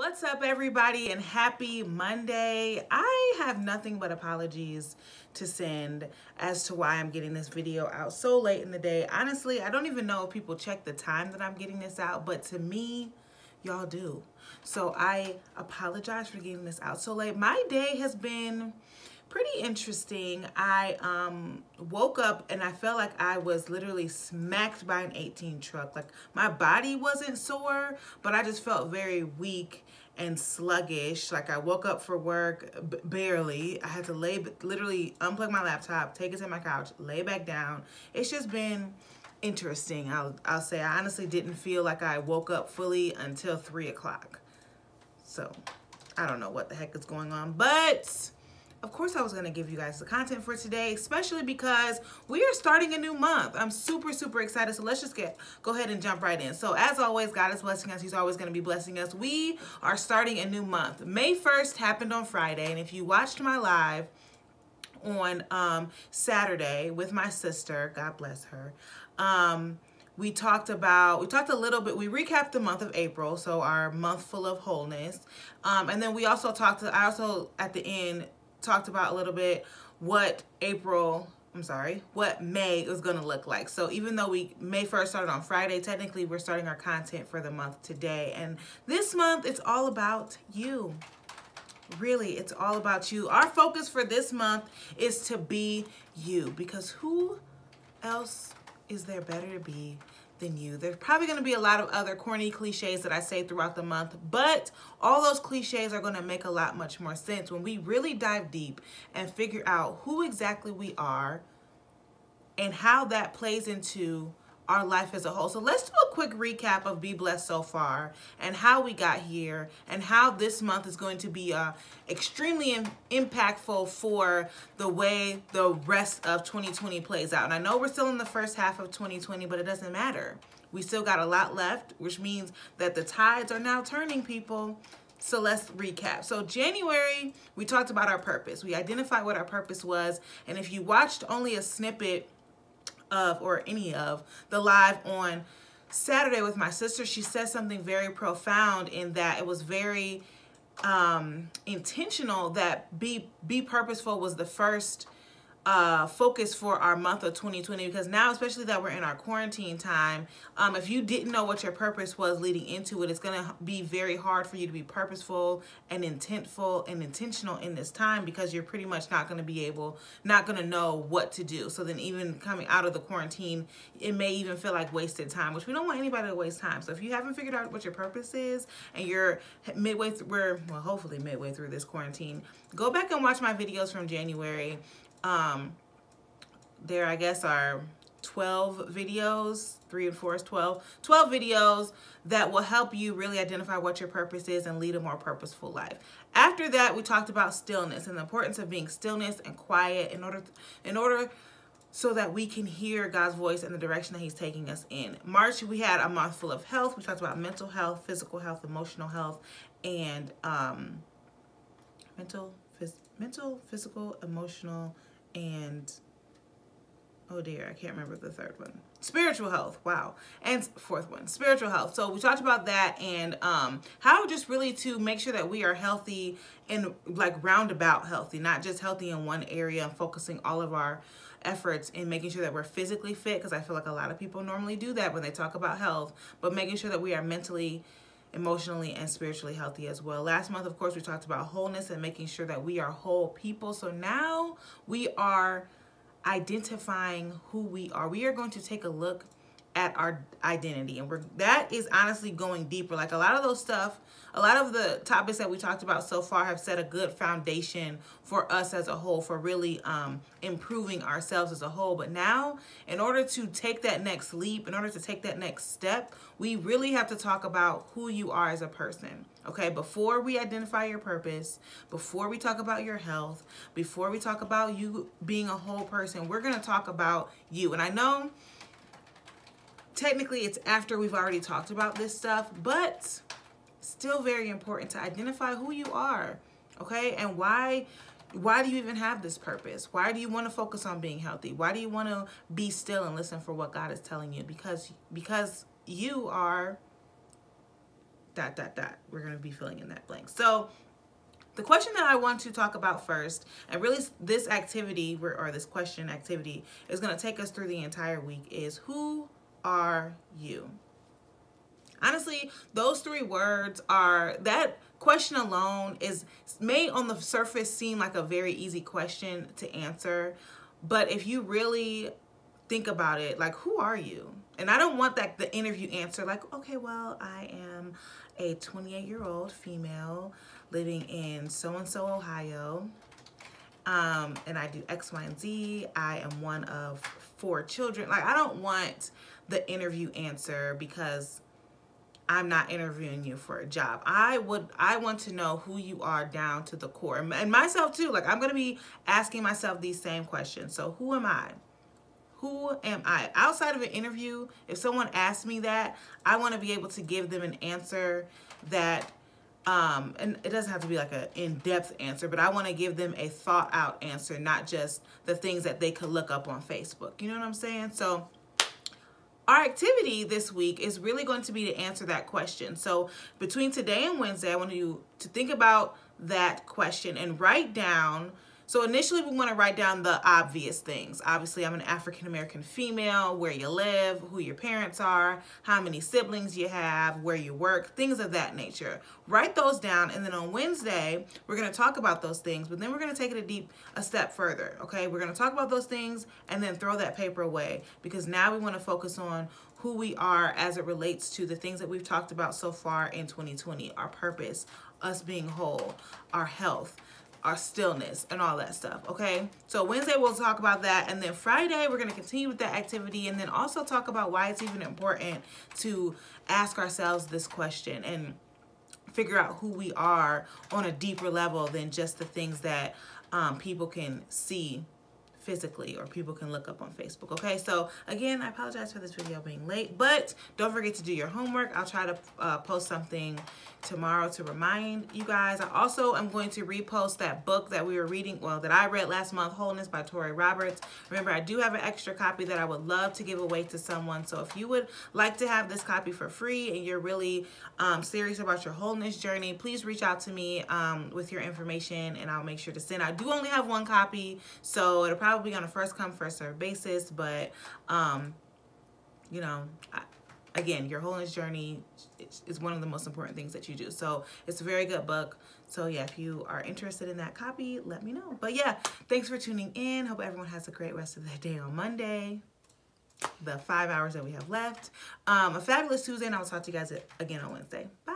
What's up, everybody, and happy Monday. I have nothing but apologies to send as to why I'm getting this video out so late in the day. Honestly, I don't even know if people check the time that I'm getting this out, but to me, y'all do. So I apologize for getting this out so late. My day has been pretty interesting. I woke up and I felt like I was literally smacked by an 18 truck. Like, my body wasn't sore, but I just felt very weak and sluggish. Like, I woke up for work barely. I had to literally unplug my laptop, take it to my couch, lay back down. It's just been interesting. I'll say I honestly didn't feel like I woke up fully until 3 o'clock. So I don't know what the heck is going on, but of course I was going to give you guys the content for today, especially because we are starting a new month. I'm super excited. So let's just go ahead and jump right in. So as always, God is blessing us. He's always going to be blessing us. We are starting a new month. May 1st happened on Friday. And if you watched my live on Saturday with my sister, God bless her, we talked a little bit, we recapped the month of April, so our month full of wholeness. And then we also I also at the end talked about a little bit what May is going to look like. So even though May 1st started on Friday, technically we're starting our content for the month today. And this month, it's all about you. Really, it's all about you. Our focus for this month is to be you, because who else is there better to be than you? There's probably going to be a lot of other corny cliches that I say throughout the month, but all those cliches are going to make a lot much more sense when we really dive deep and figure out who exactly we are and how that plays into our life as a whole. So let's do a quick recap of Be Blessed so far and how we got here and how this month is going to be extremely impactful for the way the rest of 2020 plays out. And I know we're still in the first half of 2020, but it doesn't matter. We still got a lot left, which means that the tides are now turning, people. So let's recap. So January, we talked about our purpose. We identified what our purpose was. And if you watched only a snippet of, or any of, the live on Saturday with my sister, she said something very profound in that it was very intentional that be purposeful was the first focus for our month of 2020, because now, especially that we're in our quarantine time, if you didn't know what your purpose was leading into it, it's going to be very hard for you to be purposeful and intentful and intentional in this time, because you're pretty much not going to know what to do. So then even coming out of the quarantine, it may even feel like wasted time, which we don't want anybody to waste time. So if you haven't figured out what your purpose is and you're hopefully midway through this quarantine, go back and watch my videos from January. There, I guess, are 12 videos, 3 and 4 is 12 videos that will help you really identify what your purpose is and lead a more purposeful life. After that, we talked about stillness and the importance of being stillness and quiet in order so that we can hear God's voice and the direction that He's taking us in. March, we had a month full of health. We talked about mental health, physical health, emotional health, and mental, physical, emotional, and oh dear, I can't remember the third one. Spiritual health, wow. And fourth one, spiritual health. So we talked about that and how just really to make sure that we are healthy and like roundabout healthy, not just healthy in one area, and focusing all of our efforts in making sure that we're physically fit, because I feel like a lot of people normally do that when they talk about health, but making sure that we are mentally, emotionally, and spiritually healthy as well. Last month, of course, we talked about wholeness and making sure that we are whole people. So now we are identifying who we are. We are going to take a look at our identity, and that is honestly going deeper. Like a lot of the topics that we talked about so far have set a good foundation for us as a whole, for really improving ourselves as a whole. But now, in order to take that next leap, in order to take that next step, we really have to talk about who you are as a person. Okay, before we identify your purpose, before we talk about your health, before we talk about you being a whole person, we're going to talk about you. And I know technically it's after we've already talked about this stuff, but still very important to identify who you are, okay? And why do you even have this purpose? Why do you want to focus on being healthy? Why do you want to be still and listen for what God is telling you? Because you are We're going to be filling in that blank. So the question that I want to talk about first, and really this activity, or this question activity, is going to take us through the entire week, is who are you? Honestly, those three words are, that question alone may on the surface seem like a very easy question to answer. But if you really think about it, like, who are you? And I don't want that the interview answer, like, okay, well, I am a 28-year-old female living in so-and-so, Ohio. And I do X, Y, and Z. I am one of 4 children. Like, I don't want the interview answer because I'm not interviewing you for a job. I want to know who you are down to the core. And myself too. Like, I'm going to be asking myself these same questions. So who am I? Who am I? Outside of an interview, if someone asks me that, I want to be able to give them an answer that, and it doesn't have to be like an in-depth answer, but I want to give them a thought-out answer, not just the things that they could look up on Facebook. You know what I'm saying? So our activity this week is really going to be to answer that question. So between today and Wednesday, I want you to think about that question and write down. So initially we want to write down the obvious things. Obviously, I'm an African-American female, where you live, who your parents are, how many siblings you have, where you work, things of that nature. Write those down, and then on Wednesday, we're going to talk about those things, but then we're going to take it a step further, okay? We're going to talk about those things and then throw that paper away, because now we want to focus on who we are as it relates to the things that we've talked about so far in 2020, our purpose, us being whole, our health, our stillness, and all that stuff, okay? So Wednesday we'll talk about that, and then Friday we're going to continue with that activity, and then also talk about why it's even important to ask ourselves this question and figure out who we are on a deeper level than just the things that people can see physically or people can look up on Facebook, okay? So again, I apologize for this video being late, but don't forget to do your homework. I'll try to post something tomorrow to remind you guys. I also am going to repost that book that we were reading, well, that I read last month, Wholeness by Tori Roberts. Remember, I do have an extra copy that I would love to give away to someone. So if you would like to have this copy for free and you're really serious about your wholeness journey, please reach out to me with your information and I'll make sure to send. I do only have 1 copy, so it'll probably be on a first come, first serve basis, but you know, again, your wholeness journey is one of the most important things that you do. So it's a very good book. So yeah, if you are interested in that copy, let me know. But yeah, thanks for tuning in. Hope everyone has a great rest of their day on Monday, the 5 hours that we have left. A fabulous Tuesday, and I'll talk to you guys again on Wednesday. Bye.